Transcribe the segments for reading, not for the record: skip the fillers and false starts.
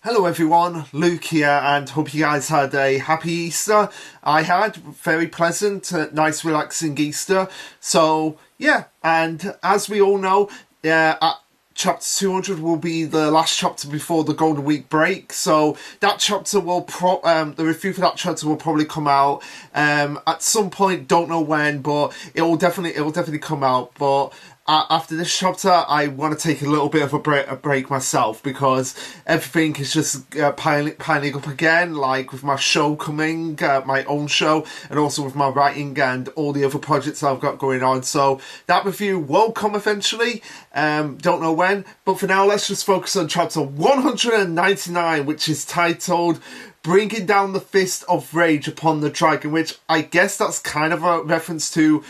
Hello everyone, Luke here, and hope you guys had a happy Easter. I had very pleasant, nice relaxing Easter. So yeah, and as we all know, chapter 200 will be the last chapter before the Golden Week break. So that chapter will the review for that chapter will probably come out at some point. Don't know when, but it will definitely come out. But after this chapter, I want to take a little bit of a break myself, because everything is just piling up again, like with my show coming, my own show, and also with my writing and all the other projects I've got going on. So that review will come eventually, don't know when, but for now let's just focus on chapter 199, which is titled Bringing Down the Fist of Rage upon the Dragon, which I guess that's kind of a reference to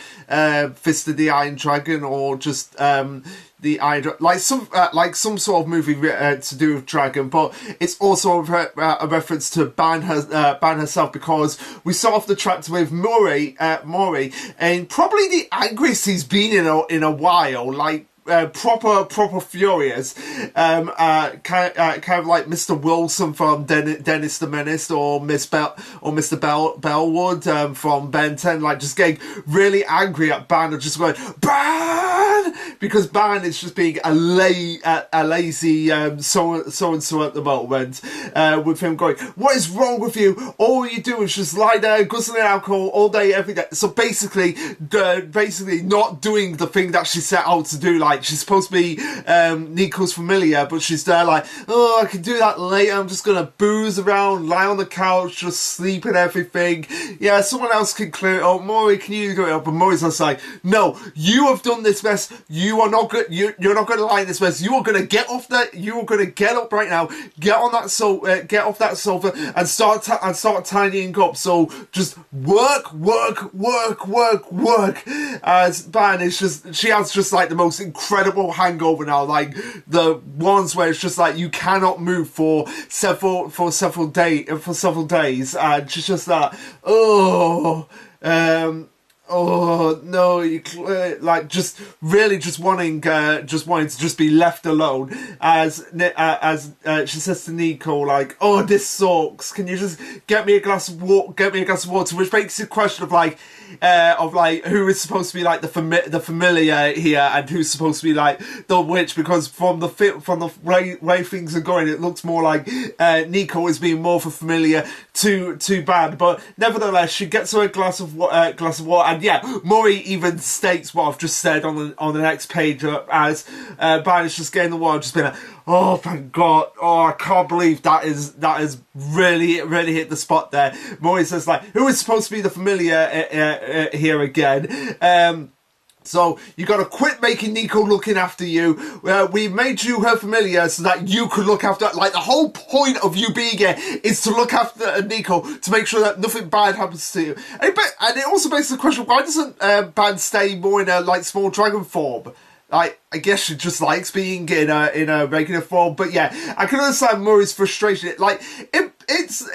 Fist of the Iron Dragon, or just the Iron, like some sort of movie to do with dragon. But it's also a reference to Ban herself, because we start off the chapter with Mori, and probably the angriest he's been in a while, like. Proper furious, kind of like Mr. Wilson from Dennis the Menace, or Mr. Bellwood from Ben 10, like just getting really angry at Ban and just going Ban, because Ban is just being a lazy so and so at the moment, with him going, what is wrong with you? All you do is just lie there guzzling alcohol all day every day. So basically not doing the thing that she set out to do. Like, she's supposed to be Nico's familiar, but she's there like, oh, I can do that later. I'm just gonna booze around, lie on the couch, just sleep and everything. Yeah, someone else can clear it up. Mori, can you do it up? And Mori's just like, no, you have done this mess. You are not good. You're not going to lie in this mess. You are going to get off that. You are going to get up right now. Get on that get off that sofa and start tidying up. So just work. As Ban is she has just like the most incredible hangover now, like the ones where it's just like you cannot move for several days, and she's just like, oh no, you like just really just wanting to just be left alone, as she says to Nico, like, oh, this sucks, can you just get me a glass of water, which makes the question of like who is supposed to be like the familiar here, and who's supposed to be like the witch, because from the way things are going, it looks more like Nico is being more of a familiar to Ban. But nevertheless, she gets her a glass of water, and yeah, Mori even states what I've just said on the next page, as Ban is just getting the water, just being like, oh, thank God. Oh, I can't believe that is really hit the spot there. Mori says, like, who is supposed to be the familiar here again? So you got to quit making Nico looking after you. We made you her familiar so that you could look after. Like, the whole point of you being here is to look after Nico, to make sure that nothing bad happens to you. And it also begs the question: why doesn't Ban stay more in a like small dragon form? Like, I guess she just likes being in a regular form. But yeah, I can understand Muri's frustration. Like, it's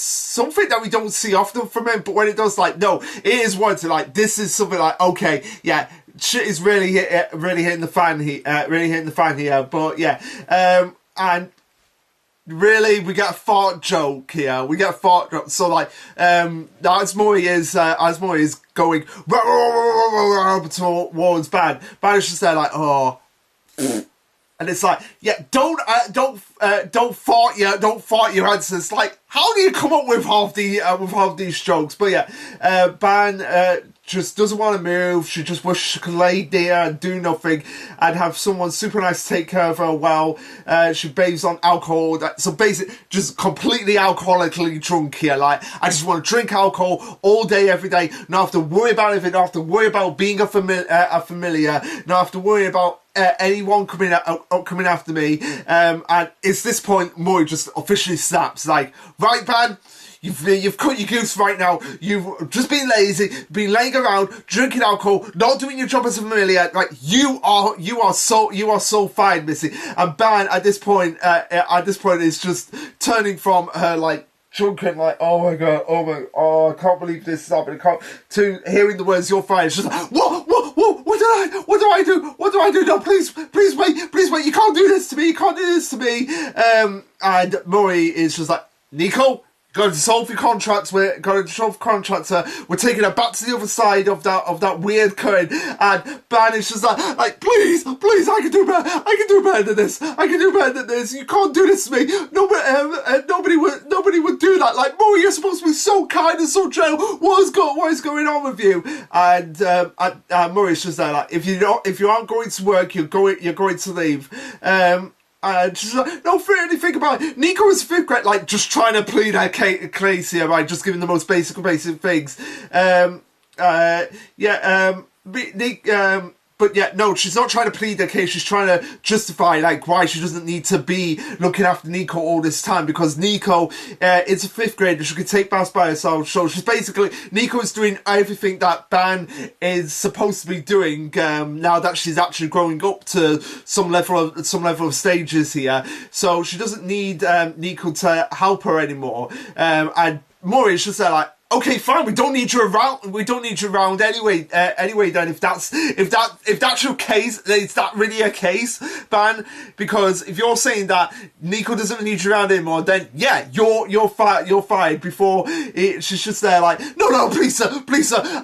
something that we don't see often from him. But when it does, like, no, it is one to like, this is something like, okay, yeah, shit is really hitting the fan here. But yeah, and really, we get a fart joke here. So like, as Mori is going towards Ban is just there like, oh, and it's like, yeah, don't fart your answers. Like, how do you come up with half these jokes? But yeah, Ban just doesn't want to move. She just wishes she could lay there and do nothing and have someone super nice to take care of her while she bathes on alcohol. So basically, just completely alcoholically drunk here. Like, I just want to drink alcohol all day, every day. Not have to worry about anything. Not have to worry about being a familiar. Not have to worry about anyone coming after me. And it's this point Mori just officially snaps. Like, right, Ban? You've cut your goose right now. You've just been lazy, been laying around, drinking alcohol, not doing your job as a familiar. Like, you are so fine, Missy. And Ban at this point is just turning from her like drunken, like, oh my god, I can't believe this is happening, to hearing the words "you're fine." It's just like, what What do I do? What do I do? No, please wait, you can't do this to me, you can't do this to me. And Murray is just like, Nico, got to dissolve your contracts. We're taking her back to the other side of that weird current. And Ban is just like, please, I can do better. I can do better than this. I can do better than this. You can't do this to me. Nobody would do that. Like, Murray, you're supposed to be so kind and so gentle. What is going on with you? And Murray's just there like, if you aren't going to work, you're going to leave. She's like, no, think about it. Nico is fifth grade, like, just trying to plead her case here, right? Just giving the most basic things. But yeah, no, she's not trying to plead her case. She's trying to justify, like, why she doesn't need to be looking after Nico all this time, because Nico is a fifth grader. She can take baths by herself. So she's basically, Nico is doing everything that Ban is supposed to be doing now that she's actually growing up to some level of stages here. So she doesn't need Nico to help her anymore. And Murray's just there like, okay, fine. We don't need you around. We don't need you around anyway. Anyway, then, if that's your case, then is that really a case, Ban? Because if you're saying that Nico doesn't need you around anymore, then yeah, you're fired. You're fired. She's just there like, no, please, sir.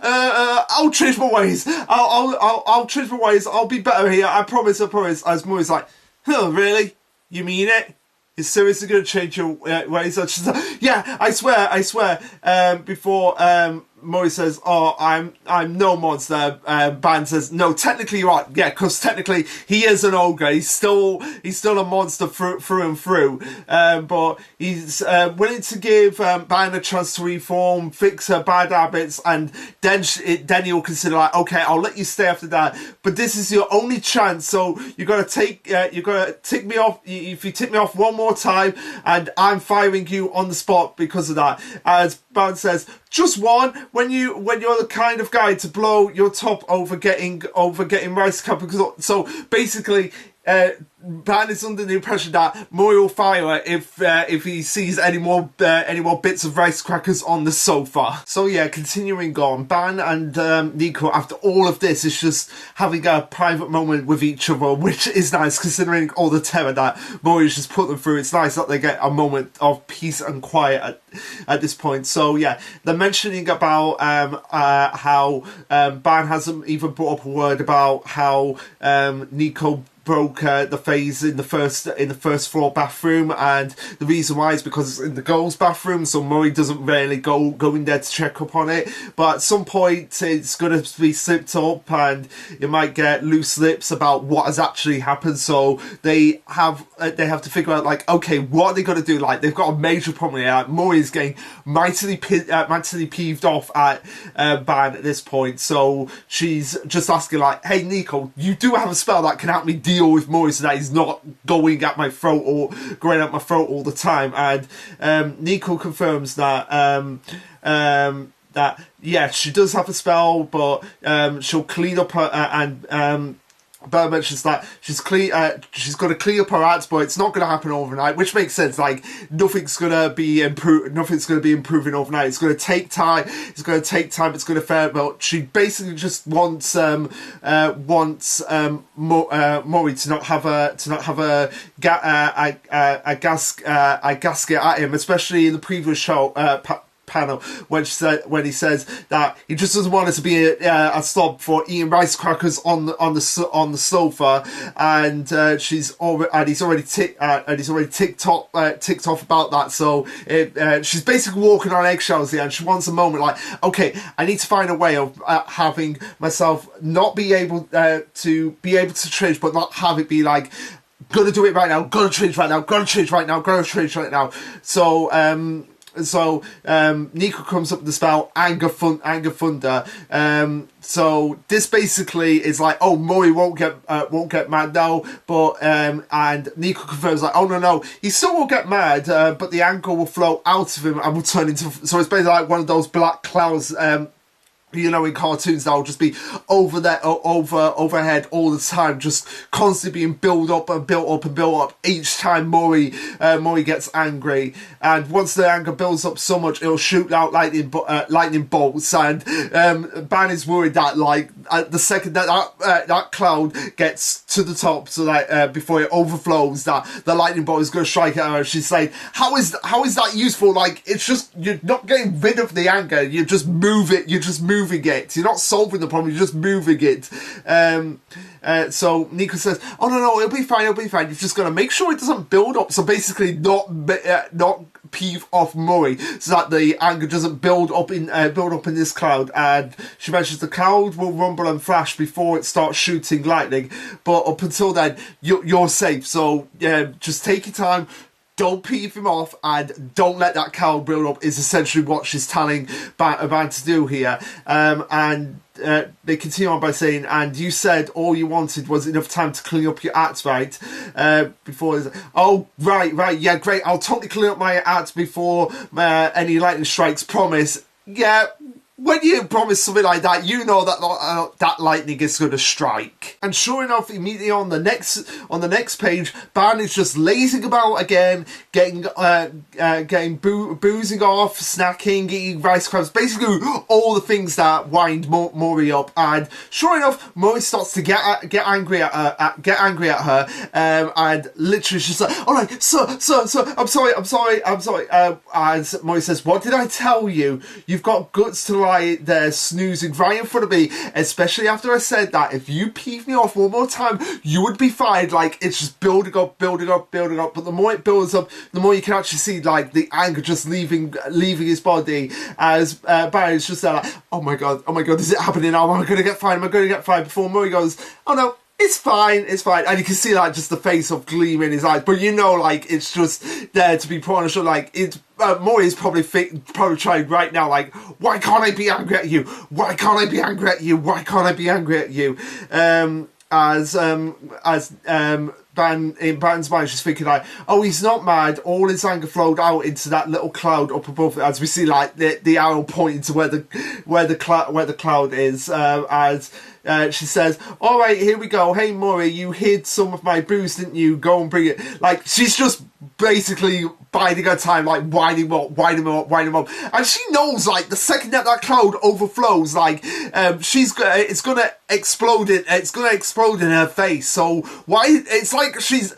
I'll change my ways. I'll change my ways. I'll be better here. I promise. As Murray's like, really? You mean it? You're seriously going to change your ways? She's like, yeah, I swear. Before Murray says, oh, I'm no monster. Ban says, no, technically you're right. Yeah, because technically he is an ogre. He's still a monster through and through. But he's willing to give Ban a chance to reform, fix her bad habits, and then he'll consider like, okay, I'll let you stay after that. But this is your only chance, so you gotta tick me off. If you tick me off one more time, and I'm firing you on the spot because of that. As Ban says, just one. When you're the kind of guy to blow your top over getting rice cup. So basically, Ban is under the impression that Murray will fire her if he sees any more bits of rice crackers on the sofa. So yeah, continuing on, Ban and Nico, after all of this, is just having a private moment with each other, which is nice considering all the terror that Murray's just put them through. It's nice that they get a moment of peace and quiet at this point. So yeah, they're mentioning about how Ban hasn't even brought up a word about how Nico broke the phase in the first floor bathroom, and the reason why is because it's in the girls' bathroom, so Murray doesn't really go in there to check up on it. But at some point it's going to be slipped up, and you might get loose lips about what has actually happened. So they have to figure out like, okay, what are they going to do? Like, they've got a major problem here. Like, Murray's getting mightily peeved off at Ban at this point, so she's just asking like, hey Nico, you do have a spell that can help me deal with Murray so that he's not going out my throat all the time. And Nico confirms that that yeah, she does have a spell, but she'll clean up her and Bella mentions that she's going to clean up her ads, but it's not going to happen overnight, which makes sense. Like, nothing's going to be improving overnight. It's going to take time. It's going to fail. But she basically just wants Murray to not have a gasket at him, especially in the previous show. Panel when he says that he just doesn't want it to be a stop for eating rice crackers on the sofa, and he's already ticked off about that. So she's basically walking on eggshells here, and she wants a moment like, okay, I need to find a way of having myself not be able to change, but not have it be like, gonna do it right now, gotta change right now. So Nico comes up with the spell Anger Thunder. So this basically is like, oh, Murray won't get mad now, but and Nico confirms like, oh no, he still won't get mad, but the anger will flow out of him and will turn into, so it's basically like one of those black clouds you know, in cartoons that'll just be overhead all the time, just constantly being built up each time Murray gets angry. And once the anger builds up so much, it'll shoot out lightning bolts. And Ban is worried that like the second that cloud gets to the top, so that before it overflows, that the lightning bolt is going to strike at her. She's saying, how is that useful? Like, it's just, you're not getting rid of the anger, you just move it, you're just moving it. You're not solving the problem, you're just moving it. So Nico says, oh no, it'll be fine, you've just got to make sure it doesn't build up, so basically not peeve off Murray, so that the anger doesn't build up in this cloud. And she mentions the cloud will rumble and flash before it starts shooting lightning, but up until then you're safe, so just take your time, don't peeve him off, and don't let that cloud build up, is essentially what she's telling Ban to do here. And they continue on by saying, and you said all you wanted was enough time to clean up your act, right? Oh, right, yeah, great, I'll totally clean up my act before any lightning strikes, promise. Yeah, when you promise something like that, you know that that lightning is going to strike. And sure enough, immediately on the next page, Ban is just lazing about again, getting boozing off, snacking, eating rice crumbs, basically all the things that wind Murray up. And sure enough, Murray starts to get angry at her, and literally she's like, "All right, sir, I'm sorry." And Murray says, "What did I tell you? You've got guts to lie there snoozing right in front of me, especially after I said that if you peeve me off one more time, you would be fine." Like, it's just building up, but the more it builds up, the more you can actually see, like, the anger just leaving his body, as Barry's just there like, oh my god, is it happening now? Am I going to get fired? Before Murray goes, oh no, it's fine. And you can see, like, just the face of gleam in his eyes. But you know, like, it's just there to be put on a show. Like, it's Maury's probably trying right now, like, why can't I be angry at you? Why can't I be angry at you? Why can't I be angry at you? In Ban's mind, she's thinking like, oh, he's not mad. All his anger flowed out into that little cloud up above it, as we see, like, the arrow pointing to where the cloud is. She says, all right, here we go. Hey, Murray, you hid some of my booze, didn't you? Go and bring it. Like, she's just basically biding her time, like, winding him up. And she knows, like, the second that cloud overflows, like, it's gonna explode in her face. So why? It's like she's...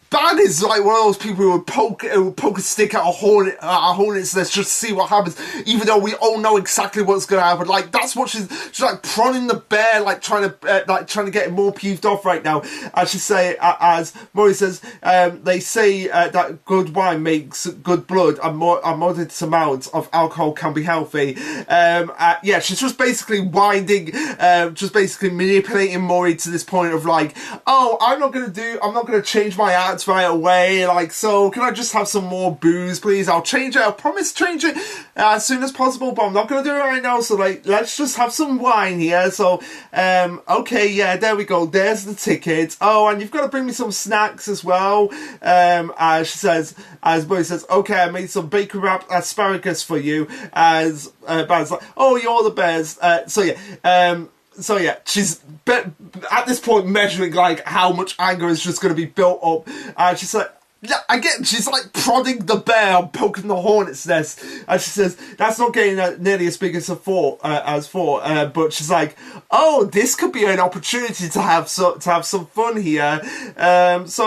Ban is like one of those people who would poke a stick at a hornet's nest just to see what happens, even though we all know exactly what's going to happen. Like, that's what she's like prodding the bear, like trying to get him more peeved off right now. As she say, as Murray says, they say that good wine makes good blood, and moderate amounts of alcohol can be healthy. Yeah, she's just basically just basically manipulating Murray to this point of like, oh, I'm not gonna change my act right away, like, so can I just have some more booze, please? I'll promise change it as soon as possible, but I'm not gonna do it right now, so, like, let's just have some wine here. So okay, yeah, there we go, there's the ticket. Oh, and you've got to bring me some snacks as well. As Murray says, okay, I made some bacon wrapped asparagus for you. As Ban's like, oh, you're the best. So yeah, she's at this point measuring, like, how much anger is just going to be built up. And she's like, yeah, again, she's like prodding the bear and poking the hornet's nest. And she says, that's not getting nearly as big as thought. But she's like, oh, this could be an opportunity to have some fun here. I've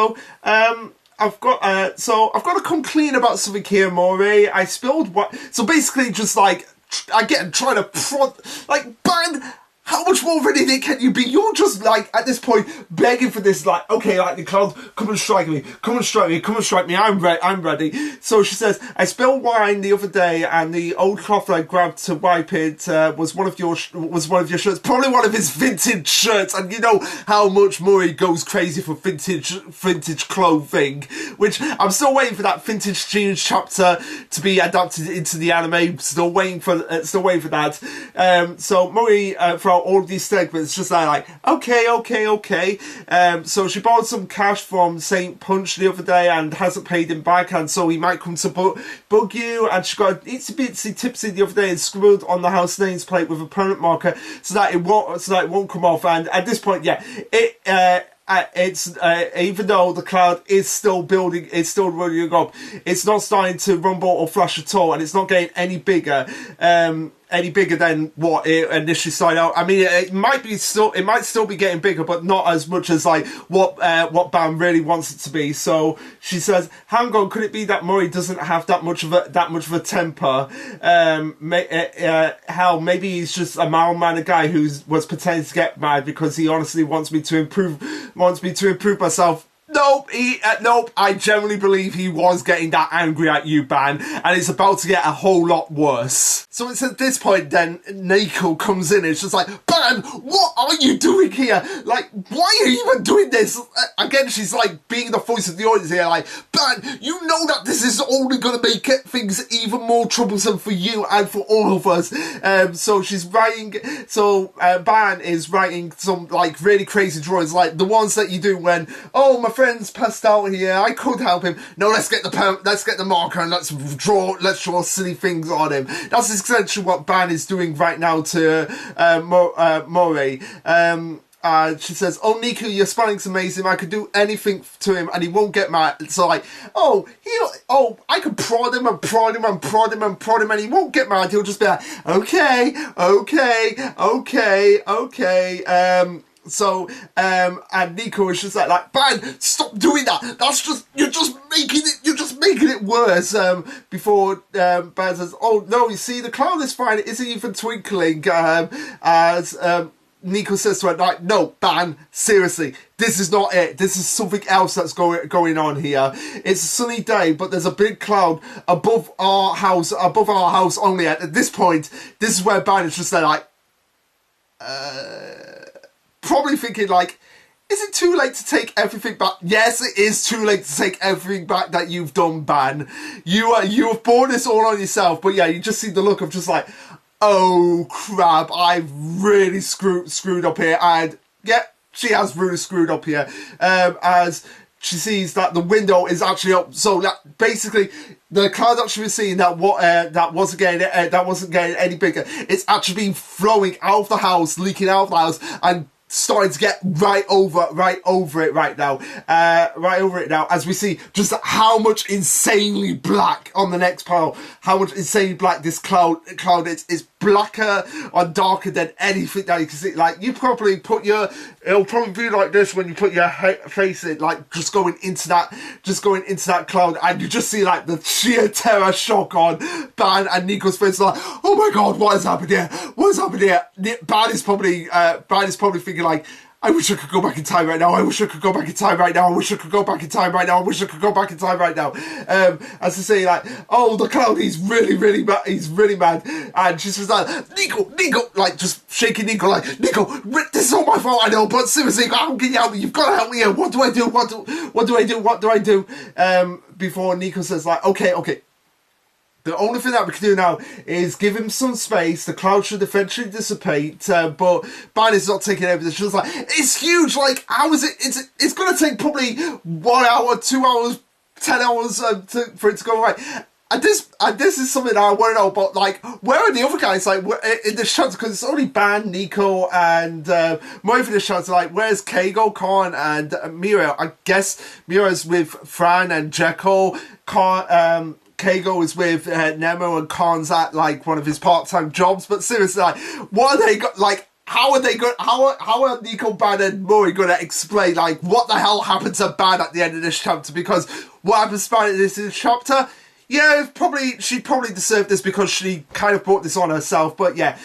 got to come clean about something here, Murray. I spilled what? So basically, just like again, trying to prod, like, Ban. How much more ready can you be? You're just, like, at this point, begging for this, like, okay, like, the clouds, come and strike me, I'm ready. So she says, I spilled wine the other day, and the old cloth I grabbed to wipe it was one of your shirts, probably one of his vintage shirts, and you know how much Murray goes crazy for vintage clothing, which I'm still waiting for that vintage jeans chapter to be adapted into the anime, still waiting for that. So Murray, for all of these segments, just like, okay. So she borrowed some cash from Saint Punch the other day and hasn't paid him back, and so he might come to bug you. And she got an itsy bitsy tipsy the other day and scribbled on the house names plate with a permanent marker so that it won't come off. And at this point, yeah, it's even though the cloud is still building, it's still rolling up, it's not starting to rumble or flash at all, and it's not getting any bigger. any bigger than what it initially started out. I mean, it might still be getting bigger, but not as much as like what Ban really wants it to be. So she says, "Hang on, could it be that Murray doesn't have that much of a temper? Hell, maybe he's just a mild mannered guy who was pretending to get mad because he honestly wants me to improve myself." Nope, I generally believe he was getting that angry at you, Ban, and it's about to get a whole lot worse. So it's at this point then Nico comes in and it's just like, Ban, what are you doing here? Like, why are you even doing this? Again, she's like being the voice of the audience here, like, Ban, you know that this is only going to make things even more troublesome for you and for all of us. So Ban is writing some like really crazy drawings, like the ones that you do when, oh, my friend's passed out here, I could help him. No, let's get the marker and let's draw silly things on him. That's essentially what Ban is doing right now to Murray. She says, "Oh, Nico, your spelling's amazing. I could do anything to him and he won't get mad." So like, I could prod him and prod him and prod him and prod him and he won't get mad. He'll just be like, okay. And Nico is just like, Ban, stop doing that. You're just making it worse. Before Ban says, "Oh no, you see, the cloud is fine. It isn't even twinkling." As Nico says to her, like, "No, Ban, seriously, this is not it. This is something else that's going on here. It's a sunny day, but there's a big cloud above our house only." At this point, this is where Ban is just like, probably thinking like, is it too late to take everything back? Yes, it is too late to take everything back that you've done, Ban. You have brought this all on yourself. But yeah, you just see the look of just like, oh crap, I've really screwed up here. And yeah, she has really screwed up here. As she sees that the window is actually up, so that basically the cloud that she was seeing that wasn't getting any bigger. It's actually been flowing out of the house, leaking out of the house, and starting to get right over it right now, as we see just how much insanely black on the next panel, how much insanely black this cloud is blacker or darker than anything that you can see. Like, you probably it'll probably be like this when you put your face in, like just going into that cloud, and you just see like the sheer terror shock on Ban and Nico's face, like, oh my god, what has happened here? Ban is probably thinking like, I wish I could go back in time right now. As I say, like, oh, the cloud, he's really mad. He's really mad. And she's just like, Nico, like, just shaking Nico, like, Nico, this is all my fault, I know, but seriously, how can you help me? You've got to help me here. What do I do? Before Nico says, like, okay. The only thing that we can do now is give him some space. The cloud should eventually dissipate, but Ban is not taking everything. She's like, it's huge. Like, how is it? It's going to take probably 1 hour, 2 hours, 10 hours for it to go right. And this is something that I want to know about. Like, where are the other guys? Like, in the shots, because it's only Ban, Nico, and Murray for the shots. Like, where's Keigo, Korn, and Mira? I guess Mira's with Fran and Jekyll. Keigo is with Nemo, and Khan's at like one of his part-time jobs. But seriously, like, what are they got? Like, how are Nico, Ban, and Murray going to explain like what the hell happened to Ban at the end of this chapter? Because what happens to Ban in this chapter? Yeah, she probably deserved this because she kind of brought this on herself. But yeah,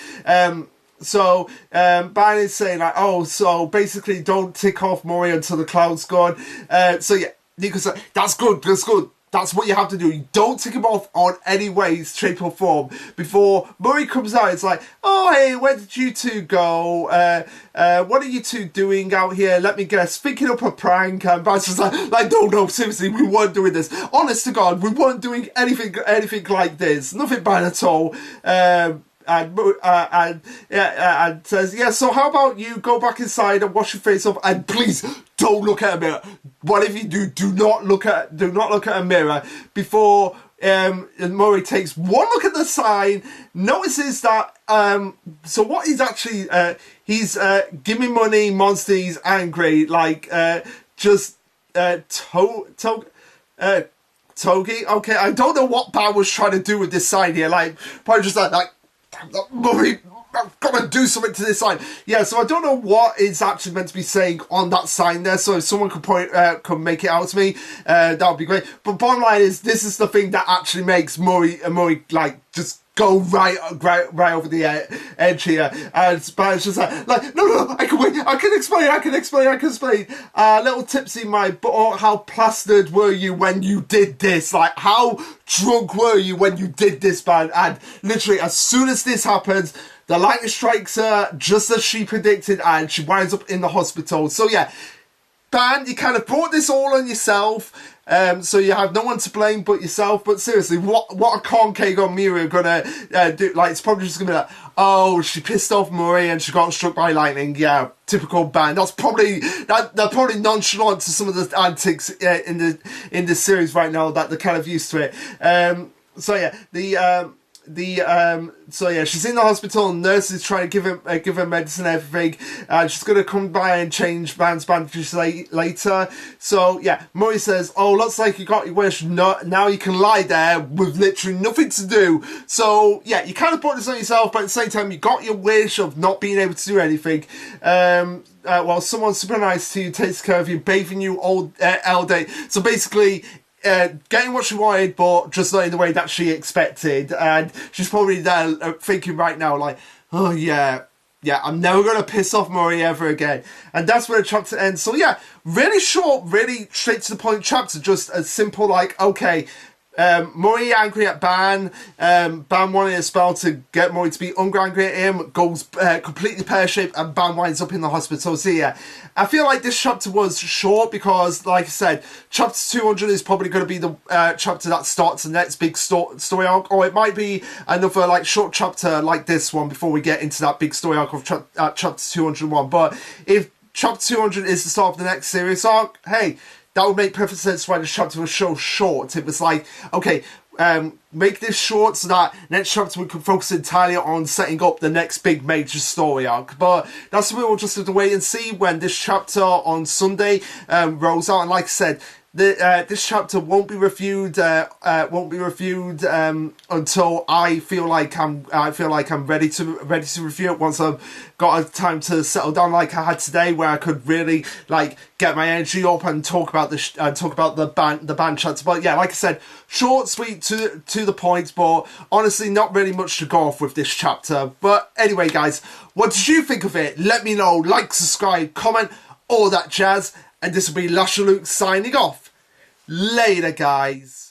so Ban is saying like, oh, so basically don't tick off Murray until the cloud's gone. So yeah, Nico said, that's good. That's what you have to do. You don't tick him off on any way, shape or form. Before Murray comes out, it's like, oh, hey, where did you two go? What are you two doing out here? Let me guess, thinking up a prank. And Ban's just like, no, seriously, we weren't doing this. Honest to God, we weren't doing anything like this. Nothing bad at all. And says, yeah, so how about you go back inside and wash your face off, and please don't look at a mirror. Whatever you do not look at a mirror. Before Murray takes one look at the sign, notices that so what he's actually he's give me money, monster, he's angry, like Togi. Okay, I don't know what Ban was trying to do with this sign here, like probably just like Murray, I've got to do something to this sign. Yeah, so I don't know what it's actually meant to be saying on that sign there. So if someone could make it out to me, that would be great. But bottom line is, this is the thing that actually makes Murray like just go right over the edge here. And it's just like no, I can explain. Little tipsy, but how plastered were you when you did this? Like, how drunk were you when you did this, man? And literally, as soon as this happens, the lightning strikes her just as she predicted, and she winds up in the hospital. So yeah, Ban, you kind of brought this all on yourself. So you have no one to blame but yourself. But seriously, what are Concake or Miri gonna do? Like, it's probably just gonna be like, oh, she pissed off Murray and she got struck by lightning. Yeah, typical Ban. That's probably they're probably nonchalant to some of the antics in the series right now, that they're kind of used to it. So yeah, so yeah, she's in the hospital, and nurse is trying to give her medicine and everything, and she's gonna come by and change Van's bandages later. So yeah, Murray says, oh, looks like you got your wish, now you can lie there with literally nothing to do. So yeah, you kind of brought this on yourself, but at the same time, you got your wish of not being able to do anything. Well, someone super nice to you takes care of you, bathing you all day. So basically, getting what she wanted, but just not in the way that she expected. And she's probably there thinking right now, like, oh yeah, I'm never going to piss off Murray ever again. And that's where the chapter ends. So yeah, really short, really straight to the point chapter. Just a simple, like, okay, Murray angry at Ban. Ban wanted a spell to get Murray to be angry at him. Goes completely pear-shaped, and Ban winds up in the hospital. So yeah, I feel like this chapter was short because, like I said, chapter 200 is probably going to be the chapter that starts the next big story arc, or it might be another like short chapter like this one before we get into that big story arc of chapter 201. But if chapter 200 is the start of the next series arc, hey, that would make perfect sense why the chapter was so short. It was like, okay, make this short so that next chapter we can focus entirely on setting up the next big major story arc. But that's something we'll just have to wait and see when this chapter on Sunday rolls out. And like I said, this chapter won't be reviewed. Until I feel like I'm ready to review it. Once I've got a time to settle down, like I had today, where I could really like get my energy up and talk about the band chapter. But yeah, like I said, short, sweet, to the point. But honestly, not really much to go off with this chapter. But anyway, guys, what did you think of it? Let me know. Like, subscribe, comment, all that jazz. And this will be Lasherluke signing off. Later, guys.